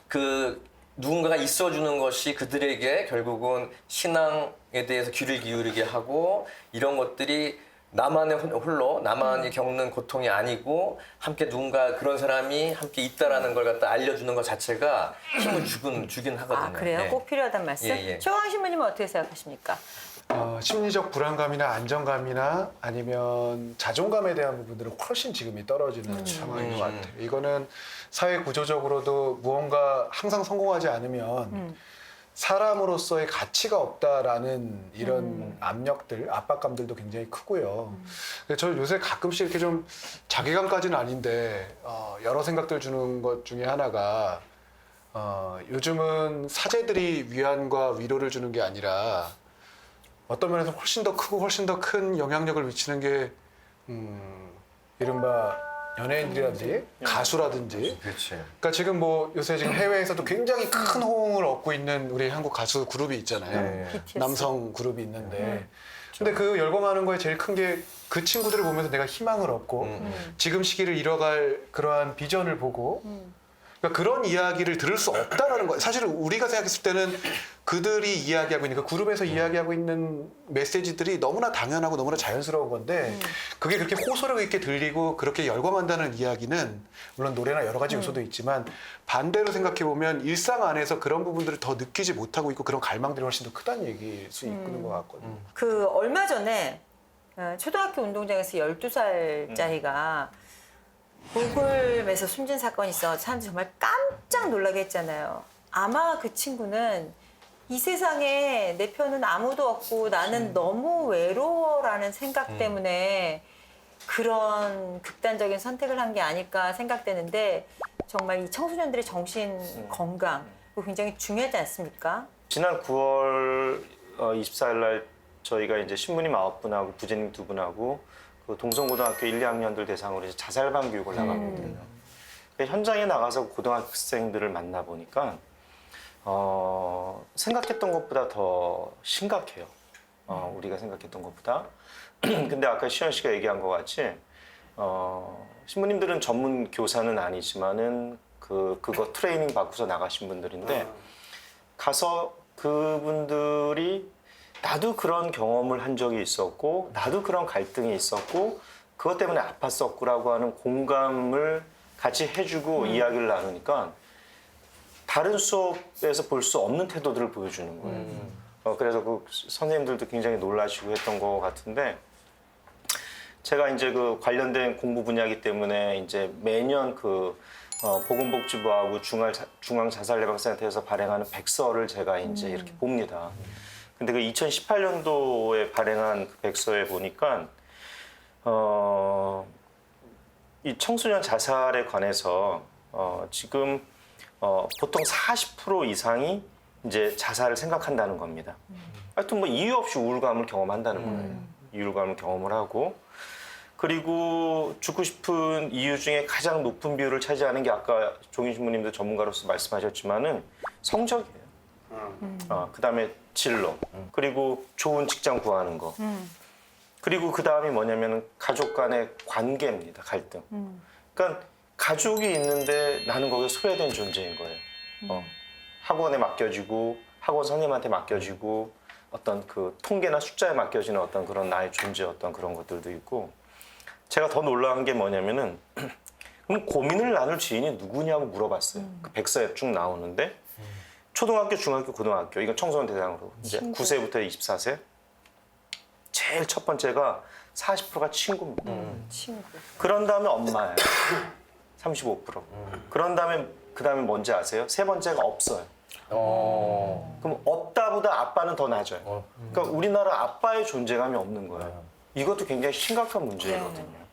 그 누군가가 있어주는 것이 그들에게 결국은 신앙에 대해서 귀를 기울이게 하고 이런 것들이 나만의 홀로 나만이 겪는 고통이 아니고 함께 누군가 그런 사람이 함께 있다라는 걸 갖다 알려주는 것 자체가 힘을 주긴 하거든요. 아 그래요? 네. 꼭 필요하단 말씀? 예, 예. 최강 신부님은 어떻게 생각하십니까? 심리적 불안감이나 안정감이나 아니면 자존감에 대한 부분들은 훨씬 지금이 떨어지는 상황인 것 같아요. 이거는 사회 구조적으로도 무언가 항상 성공하지 않으면 사람으로서의 가치가 없다라는 이런 압력들, 압박감들도 굉장히 크고요. 그래서 저는 요새 가끔씩 이렇게 좀 자괴감까지는 아닌데 여러 생각들 주는 것 중에 하나가 요즘은 사제들이 위안과 위로를 주는 게 아니라 어떤 면에서 훨씬 더 크고 훨씬 더 큰 영향력을 미치는 게 이른바 연예인들이라든지 가수라든지 그렇지. 그러니까 지금 뭐 요새 지금 해외에서도 굉장히 큰 호응을 얻고 있는 우리 한국 가수 그룹이 있잖아요. 네. BTS. 남성 그룹이 있는데 근데 그 열광하는 거에 제일 큰 게 그 친구들을 보면서 내가 희망을 얻고 지금 시기를 이뤄갈 그러한 비전을 보고 그러니까 그런 이야기를 들을 수 없다라는 거예요. 사실 우리가 생각했을 때는 그들이 이야기하고 있는 그 그룹에서 이야기하고 있는 메시지들이 너무나 당연하고 너무나 자연스러운 건데 그게 그렇게 호소력 있게 들리고 그렇게 열광한다는 이야기는 물론 노래나 여러 가지 요소도 있지만 반대로 생각해 보면 일상 안에서 그런 부분들을 더 느끼지 못하고 있고 그런 갈망들이 훨씬 더 크다는 얘기일 수 있는 것 같거든요. 그 얼마 전에 초등학교 운동장에서 12살짜리가 구글에서 숨진 사건이 있어 사람들이 정말 깜짝 놀라게 했잖아요. 아마 그 친구는 이 세상에 내 편은 아무도 없고 나는 너무 외로워라는 생각 때문에 그런 극단적인 선택을 한 게 아닐까 생각되는데 정말 이 청소년들의 정신 건강 그거 굉장히 중요하지 않습니까? 지난 9월 24일 날 저희가 이제 신부님 9분하고 부제님 2분하고 그 동성고등학교 1, 2학년들 대상으로 이제 자살방 교육을 나가거든요. 현장에 나가서 고등학생들을 만나 보니까 생각했던 것보다 더 심각해요. 우리가 생각했던 것보다. 근데 아까 시현 씨가 얘기한 것 같이 신부님들은 전문 교사는 아니지만은 그거 트레이닝 받고서 나가신 분들인데 가서 그분들이 나도 그런 경험을 한 적이 있었고 나도 그런 갈등이 있었고 그것 때문에 아팠었구라고 하는 공감을 같이 해주고 이야기를 나누니까 다른 수업에서 볼 수 없는 태도들을 보여주는 거예요. 그래서 그 선생님들도 굉장히 놀라시고 했던 것 같은데 제가 이제 그 관련된 공부 분야이기 때문에 이제 매년 그 보건복지부하고 중앙자살예방센터에서 발행하는 백서를 제가 이제 이렇게 봅니다. 근데 그 2018년도에 발행한 그 백서에 보니까 이 청소년 자살에 관해서 지금 보통 40% 이상이 이제 자살을 생각한다는 겁니다. 하여튼 뭐 이유 없이 우울감을 경험한다는 거예요. 우울감을 경험을 하고 그리고 죽고 싶은 이유 중에 가장 높은 비율을 차지하는 게 아까 종인 신부님도 전문가로서 말씀하셨지만은 성적이에요. 그다음에 진로, 그리고 좋은 직장 구하는 거. 그리고 그다음이 뭐냐면은 가족 간의 관계입니다. 갈등. 그러니까 가족이 있는데 나는 거기에 소외된 존재인 거예요. 학원에 맡겨지고 학원 선생님한테 맡겨지고 어떤 그 통계나 숫자에 맡겨지는 어떤 그런 나의 존재 어떤 그런 것들도 있고 제가 더 놀라운 게 뭐냐면은 그럼 고민을 나눌 지인이 누구냐고 물어봤어요. 그 백서에 쭉 나오는데 초등학교, 중학교, 고등학교 이건 청소년 대상으로 이제 9세부터 24세 제일 첫 번째가 40%가 친구입니다. 친구. 그런 다음에 엄마예요. 35%. 그런 다음에 그 다음에 뭔지 아세요? 세 번째가 없어요. 그럼 없다보다 아빠는 더 낮아요. 그러니까 우리나라 아빠의 존재감이 없는 거예요. 이것도 굉장히 심각한 문제거든요.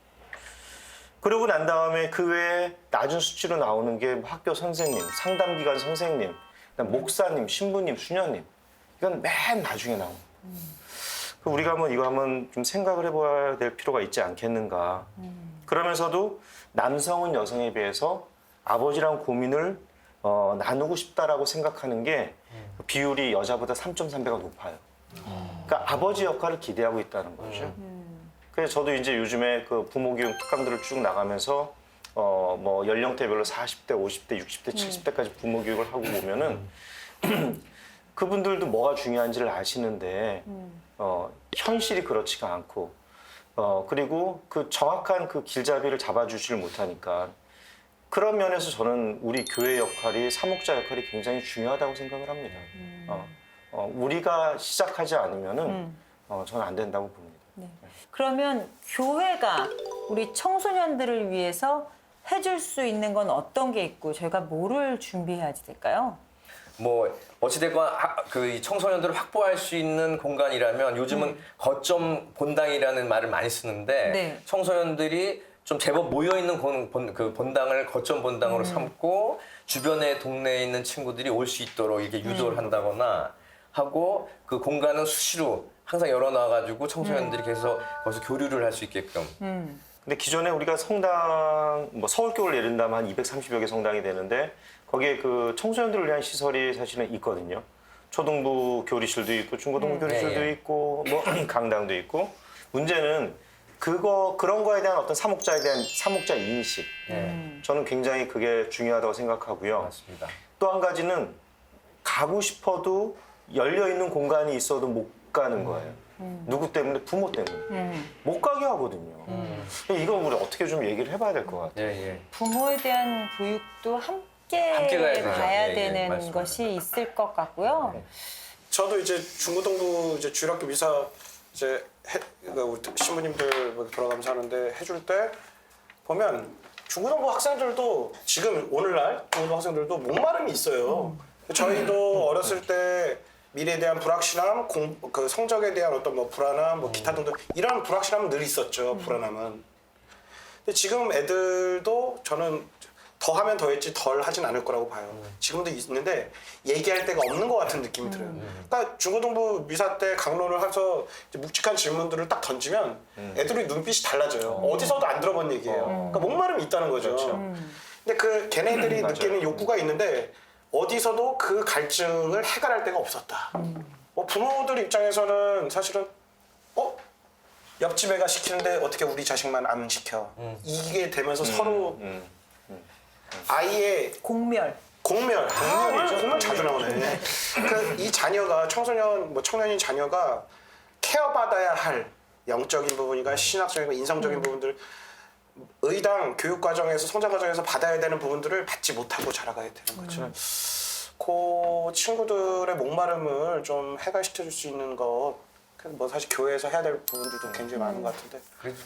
그러고 난 다음에 그 외에 낮은 수치로 나오는 게 학교 선생님, 상담기관 선생님, 그다음 목사님, 신부님, 수녀님. 이건 맨 나중에 나옵니다. 우리가 한번 이거 한번 좀 생각을 해봐야 될 필요가 있지 않겠는가. 그러면서도 남성은 여성에 비해서 아버지랑 고민을 나누고 싶다라고 생각하는 게 비율이 여자보다 3.3배가 높아요. 그러니까 아버지 역할을 기대하고 있다는 거죠. 그래서 저도 이제 요즘에 그 부모 교육 특강들을 쭉 나가면서 뭐 연령대별로 40대, 50대, 60대, 70대까지 부모 교육을 하고 보면은 그분들도 뭐가 중요한지를 아시는데 현실이 그렇지가 않고 그리고 그 정확한 그 길잡이를 잡아주지를 못하니까 그런 면에서 저는 우리 교회 역할이 사목자 역할이 굉장히 중요하다고 생각을 합니다. 우리가 시작하지 않으면은 저는 안 된다고 봅니다. 네. 그러면 교회가 우리 청소년들을 위해서 해줄 수 있는 건 어떤 게 있고 저희가 뭐를 준비해야 될까요? 뭐 어찌됐건 그 청소년들을 확보할 수 있는 공간이라면 요즘은 거점 본당이라는 말을 많이 쓰는데 네. 청소년들이 좀 제법 모여 있는 그 본당을 거점 본당으로 삼고 주변의 동네에 있는 친구들이 올 수 있도록 이렇게 유도를 한다거나 하고 그 공간은 수시로 항상 열어놔가지고 청소년들이 계속 거기서 교류를 할 수 있게끔. 근데 기존에 우리가 성당, 뭐 서울교를 예른다면 한 230여 개 성당이 되는데 거기에 그 청소년들을 위한 시설이 사실은 있거든요. 초등부 교리실도 있고 중고등부 교리실도 네. 있고 뭐 강당도 있고 문제는 그런 거에 대한 어떤 사목자에 대한 사목자 인식. 저는 굉장히 그게 중요하다고 생각하고요. 맞습니다. 또 한 가지는 가고 싶어도 열려 있는 공간이 있어도 못 가는 거예요. 누구 때문에? 부모 때문에. 못 가게 하거든요. 이거 우리 어떻게 좀 얘기를 해봐야 될 것 같아요. 예, 예. 부모에 대한 교육도 함께 가야 되죠. 가야 예, 예, 되는 맞습니다. 것이 있을 것 같고요. 저도 이제 중고등부 이제 주일학교 미사 이제 그러니까 우리 신부님들 돌아가면서 하는데 해줄 때 보면 중고등부 학생들도 지금 오늘날 중고등부 학생들도 목마름이 있어요. 저희도 어렸을 때 미래에 대한 불확실함, 그 성적에 대한 어떤 뭐 불안함, 뭐 기타 등등 이런 불확실함은 늘 있었죠. 불안함은. 근데 지금 애들도 저는 더 하면 더 했지 덜 하진 않을 거라고 봐요. 지금도 있는데 얘기할 데가 없는 것 같은 느낌이 들어요. 그러니까 중고등부 미사 때 강론을 해서 이제 묵직한 질문들을 딱 던지면 애들이 눈빛이 달라져요. 어디서도 안 들어본 얘기예요. 그러니까 목마름이 있다는 거죠. 그렇죠. 근데 그 걔네들이 맞아요. 느끼는 욕구가 있는데 어디서도 그 갈증을 해결할 데가 없었다. 뭐 부모들 입장에서는 사실은 옆집 애가 시키는데 어떻게 우리 자식만 안 시켜. 이게 되면서 서로 아이의 공멸. 공멸 자주 나오네. 그 이 자녀가 청소년 뭐 청년인 자녀가 케어받아야 할 영적인 부분이가 신학적인 인성적인 부분들 의당 교육 과정에서 성장 과정에서 받아야 되는 부분들을 받지 못하고 자라가야 되는 거죠. 그 친구들의 목마름을 좀 해결시켜 줄 수 있는 것. 뭐 사실 교회에서 해야 될 부분들도 굉장히 많은 것 같은데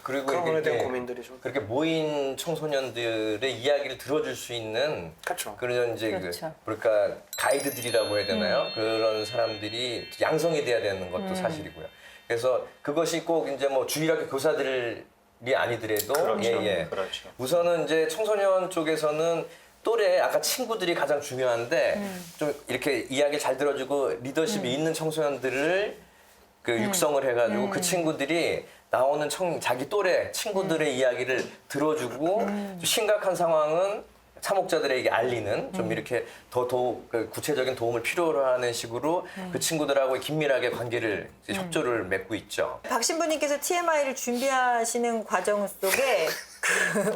그리고 그런 부분에 대한 이렇게 고민들이 좀 그렇게 모인 청소년들의 이야기를 들어줄 수 있는 그렇죠. 그런 이제 그렇죠. 그러니까 가이드들이라고 해야 되나요? 그런 사람들이 양성이 돼야 되는 것도 사실이고요. 그래서 그것이 꼭 이제 뭐 주일학교 교사들이 아니더라도 그렇죠. 예, 예. 그렇죠. 우선은 이제 청소년 쪽에서는 또래 아까 친구들이 가장 중요한데 좀 이렇게 이야기 잘 들어주고 리더십이 있는 청소년들을 그 육성을 해가지고 그 친구들이 나오는 자기 또래 친구들의 이야기를 들어주고 좀 심각한 상황은 참혹자들에게 알리는 좀 이렇게 그 구체적인 도움을 필요로 하는 식으로 그 친구들하고 긴밀하게 관계를 이제 협조를 맺고 있죠. 박 신부님께서 TMI를 준비하시는 과정 속에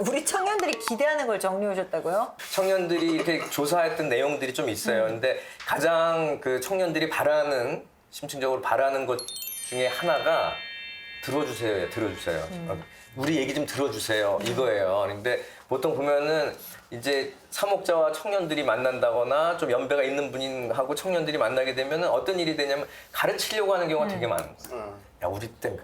우리 청년들이 기대하는 걸 정리해 오셨다고요? 청년들이 이렇게 조사했던 내용들이 좀 있어요. 근데 가장 그 청년들이 심층적으로 바라는 것 중에 하나가 들어주세요. 우리 얘기 좀 들어주세요. 이거예요. 근데 보통 보면은 이제 사목자와 청년들이 만난다거나 좀 연배가 있는 분하고 청년들이 만나게 되면은 어떤 일이 되냐면 가르치려고 하는 경우가 되게 많은 거예요. 야, 우리 때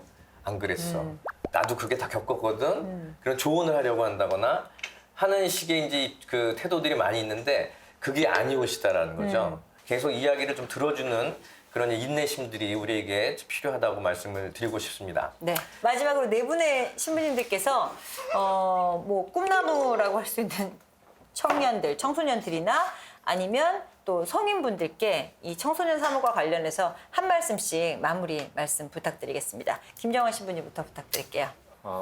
안 그랬어. 나도 그게 다 겪었거든. 그런 조언을 하려고 한다거나 하는 식의 이제 그 태도들이 많이 있는데 그게 아니오시다라는 거죠. 계속 이야기를 좀 들어주는 그런 인내심들이 우리에게 필요하다고 말씀을 드리고 싶습니다. 네. 마지막으로 네 분의 신부님들께서 뭐 꿈나무라고 할 수 있는 청년들, 청소년들이나 아니면 또 성인분들께 이 청소년 사무과 관련해서 한 말씀씩 마무리 말씀 부탁드리겠습니다. 김정환 신부님부터 부탁드릴게요.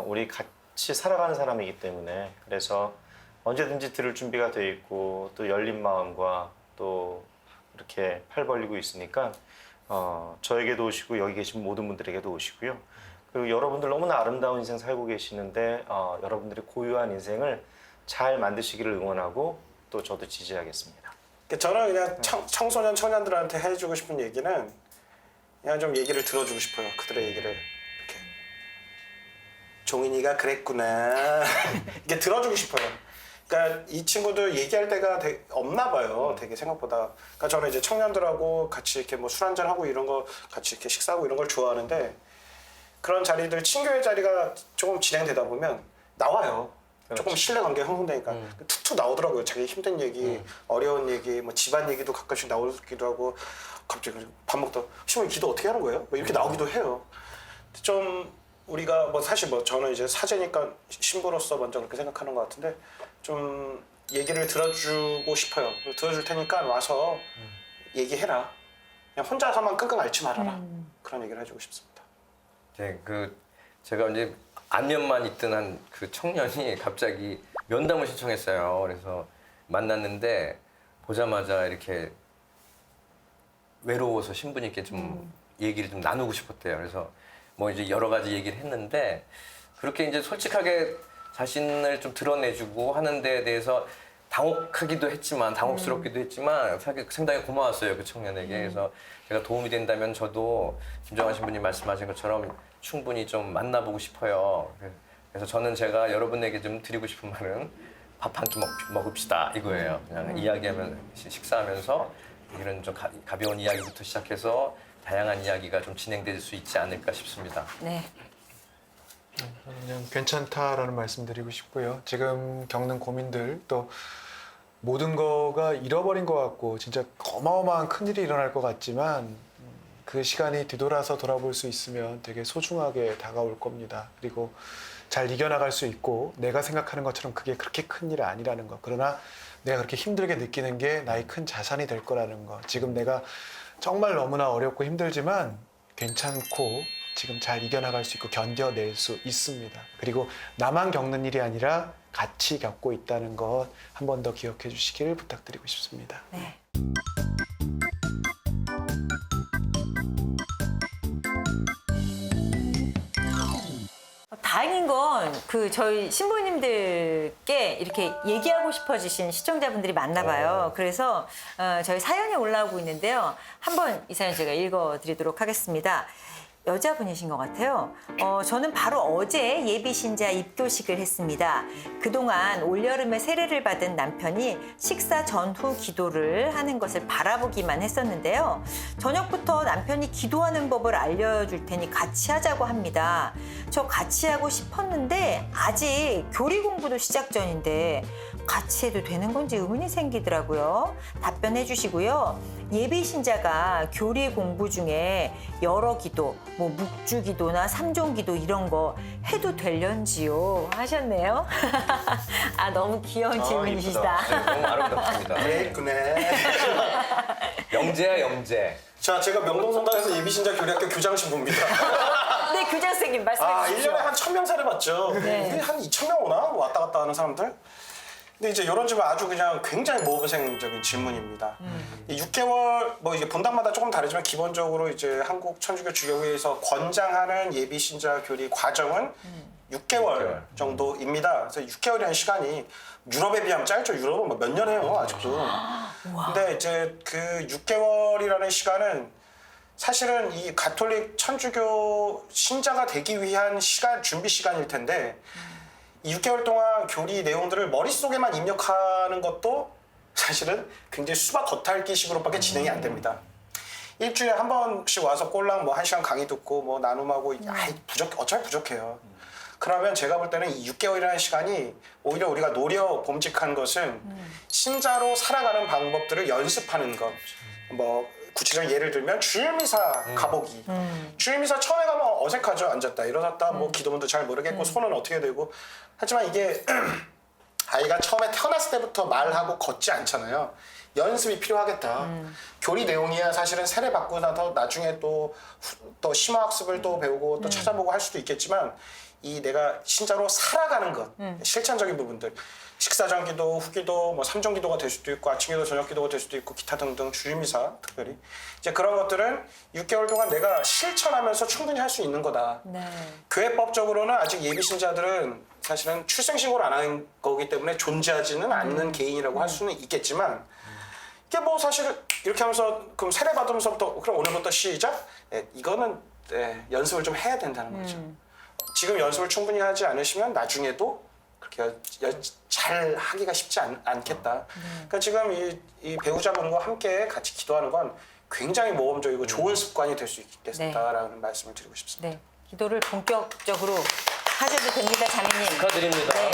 우리 같이 살아가는 사람이기 때문에 그래서 언제든지 들을 준비가 돼 있고 또 열린 마음과 또 이렇게 팔 벌리고 있으니까 저에게도 오시고 여기 계신 모든 분들에게도 오시고요. 그리고 여러분들 너무나 아름다운 인생 살고 계시는데 여러분들이 고유한 인생을 잘 만드시기를 응원하고 또 저도 지지하겠습니다. 저는 그냥 청소년 청년들한테 해주고 싶은 얘기는 그냥 좀 얘기를 들어주고 싶어요. 그들의 얘기를 이렇게 종인이가 그랬구나 이렇게 들어주고 싶어요. 그러니까 이 친구들 얘기할 때가 되게 없나 봐요. 되게 생각보다. 그러니까 저는 이제 청년들하고 같이 이렇게 뭐 술 한잔 하고 이런 거 같이 이렇게 식사하고 이런 걸 좋아하는데 그런 자리들 친교의 자리가 조금 진행되다 보면 나와요. 조금 신뢰관계가 형성되니까 툭툭 나오더라고요. 자기 힘든 얘기, 어려운 얘기, 뭐 집안 얘기도 가끔씩 나오기도 하고 갑자기 밥 먹다 신부님 기도 어떻게 하는 거예요? 뭐 이렇게 나오기도 해요. 좀 우리가 뭐 사실 뭐 저는 이제 사제니까 신부로서 먼저 그렇게 생각하는 것 같은데 좀 얘기를 들어주고 싶어요. 들어줄 테니까 와서 얘기해라. 그냥 혼자서만 끙끙 앓지 말아라. 그런 얘기를 해주고 싶습니다. 네, 제가 이제 안면만 있던 한 그 청년이 갑자기 면담을 신청했어요. 그래서 만났는데 보자마자 이렇게 외로워서 신부님께 좀 얘기를 좀 나누고 싶었대요. 그래서 뭐 이제 여러 가지 얘기를 했는데 그렇게 이제 솔직하게 자신을 좀 드러내주고 하는 데에 대해서 당혹스럽기도 했지만 상당히 고마웠어요. 그 청년에게. 그래서 제가 도움이 된다면 저도 김정환 신부님 말씀하신 것처럼 충분히 좀 만나보고 싶어요. 그래서 저는 제가 여러분에게 좀 드리고 싶은 말은 밥 한 끼 먹읍시다 이거예요. 그냥 이야기하면 식사하면서 이런 좀 가벼운 이야기부터 시작해서 다양한 이야기가 좀 진행될 수 있지 않을까 싶습니다. 네. 그냥 괜찮다라는 말씀드리고 싶고요. 지금 겪는 고민들 또 모든 거가 잃어버린 것 같고 진짜 어마어마한 큰일이 일어날 것 같지만 그 시간이 뒤돌아서 돌아볼 수 있으면 되게 소중하게 다가올 겁니다. 그리고 잘 이겨나갈 수 있고 내가 생각하는 것처럼 그게 그렇게 큰 일이 아니라는 거. 그러나 내가 그렇게 힘들게 느끼는 게 나의 큰 자산이 될 거라는 거. 지금 내가 정말 너무나 어렵고 힘들지만 괜찮고 지금 잘 이겨나갈 수 있고 견뎌낼 수 있습니다. 그리고 나만 겪는 일이 아니라 같이 겪고 있다는 것 한 번 더 기억해 주시기를 부탁드리고 싶습니다. 네. 다행인 건 그 저희 신부님들께 이렇게 얘기하고 싶어지신 시청자분들이 많나 봐요. 그래서 저희 사연이 올라오고 있는데요. 한번 이 사연 제가 읽어드리도록 하겠습니다. 여자분이신 것 같아요. 저는 바로 어제 예비신자 입교식을 했습니다. 그동안 올여름에 세례를 받은 남편이 식사 전후 기도를 하는 것을 바라보기만 했었는데요. 저녁부터 남편이 기도하는 법을 알려줄 테니 같이 하자고 합니다. 저 같이 하고 싶었는데 아직 교리 공부도 시작 전인데 같이 해도 되는 건지 의문이 생기더라고요. 답변해 주시고요. 예비 신자가 교리 공부 중에 여러 기도, 뭐 묵주 기도나 삼종 기도 이런 거 해도 되련지요? 하셨네요. 아, 너무 귀여운 질문이시다. 네, 너무 아름답습니다. 예쁘네. 영재야 영재. 자, 제가 명동성당에서 예비신자 교리학교 교장 신부입니다. 네, 교장 선생님 말씀해 주십시오. 1년에 한 1,000명 살해봤죠. 네. 이게 한 2,000명 오나? 왔다 갔다 하는 사람들? 근데 이제 이런 질문 아주 그냥 굉장히 모범생적인 질문입니다. 이 6개월, 뭐 이게 분단마다 조금 다르지만 기본적으로 이제 한국 천주교 주교회에서 권장하는 예비신자 교리 과정은 6개월 정도입니다. 그래서 6개월이라는 시간이 유럽에 비하면 짧죠. 유럽은 뭐 몇 년 해요, 아직도. 근데 이제 그 6개월이라는 시간은 사실은 이 가톨릭 천주교 신자가 되기 위한 시간, 준비 시간일 텐데 이 6개월 동안 교리 내용들을 머릿속에만 입력하는 것도 사실은 굉장히 수박 겉핥기식으로밖에 진행이 안 됩니다. 일주일에 한 번씩 와서 꼴랑 뭐 1시간 강의 듣고 뭐 나눔하고 어차피 부족해요. 그러면 제가 볼 때는 이 6개월이라는 시간이 오히려 우리가 노려 봄직한 것은 신자로 살아가는 방법들을 연습하는 것. 뭐 구체적인 예를 들면 주일미사 가보기. 주일미사 처음에 가면 어색하죠. 앉았다 일어났다 뭐 기도문도 잘 모르겠고 손은 어떻게 되고. 하지만 이게 아이가 처음에 태어났을 때부터 말하고 걷지 않잖아요. 연습이 필요하겠다. 교리 내용이야 사실은 세례 받고 나서 나중에 또 심화학습을 또 배우고 또 찾아보고 할 수도 있겠지만 이 내가 신자로 살아가는 것, 실천적인 부분들, 식사 전 기도, 후 기도, 뭐 삼종 기도가 될 수도 있고 아침 기도, 저녁 기도가 될 수도 있고 기타 등등 주일미사 특별히 이제 그런 것들은 6개월 동안 내가 실천하면서 충분히 할 수 있는 거다. 네. 교회법적으로는 아직 예비 신자들은 사실은 출생신고를 안 한 거기 때문에 존재하지는 않는 개인이라고 할 수는 있겠지만 이게 뭐 사실 이렇게 하면서 그럼 세례 받으면서부터 그럼 오늘부터 시작? 이거는 연습을 좀 해야 된다는 거죠. 지금 연습을 충분히 하지 않으시면 나중에도 그렇게 잘 하기가 쉽지 않겠다. 그러니까 지금 이 배우자분과 함께 같이 기도하는 건 굉장히 모범적이고 좋은 습관이 될 수 있겠다라는 말씀을 드리고 싶습니다. 네, 기도를 본격적으로 하셔도 됩니다, 자매님. 축하드립니다. 네.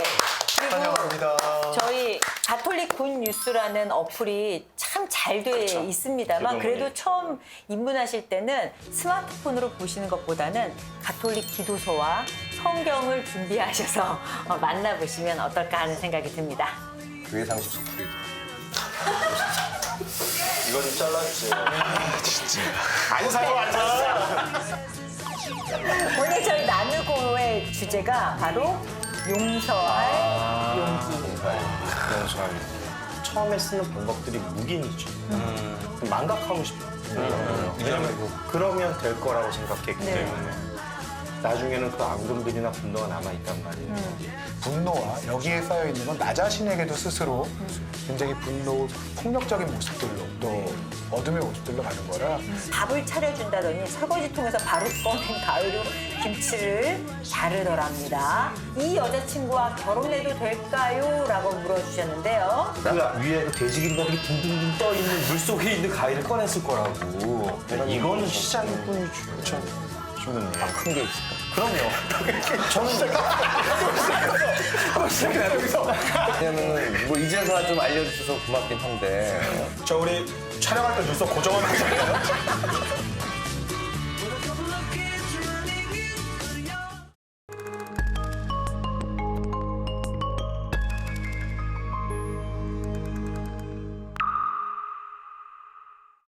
그리고 환영합니다. 저희 가톨릭 굿 뉴스라는 어플이 참 잘 돼 있습니다만 그래도 처음 입문하실 때는 스마트폰으로 보시는 것보다는 가톨릭 기도서와 성경을 준비하셔서 만나보시면 어떨까 하는 생각이 듭니다. 교회 상식 속풀이. 이거 좀 잘라주세요. 안 사고 앉아. 오늘 저희 나누고의 주제가 바로 용서할 용기. 용서할. 처음에 쓰는 방법들이 무긴이죠. 망각하고 싶어요. 왜냐면 그러면 될 거라고 생각했기 네. 때문에 나중에는 그 앙금들이나 분노가 남아있단 말이에요. 분노와 여기에 쌓여 있는 건 나 자신에게도 스스로 굉장히 분노, 폭력적인 모습들로 또 어둠의 모습들로 가는 거라 밥을 차려준다더니 설거지통에서 바로 꺼낸 가위로 김치를 자르더랍니다. 이 여자친구와 결혼해도 될까요? 라고 물어주셨는데요. 그 위에 그 돼지기름이 둥둥둥 떠 있는 물 속에 있는 가위를 꺼냈을 거라고. 이거는 시작일 뿐이죠. 그렇죠. 주문님. 큰 게 있을까? 그럼요. 저는 왜냐면 뭐 이제서야 좀 알려주셔서 고맙긴 한데 저 우리 촬영할 때 눈썹 고정하면 되잖아요.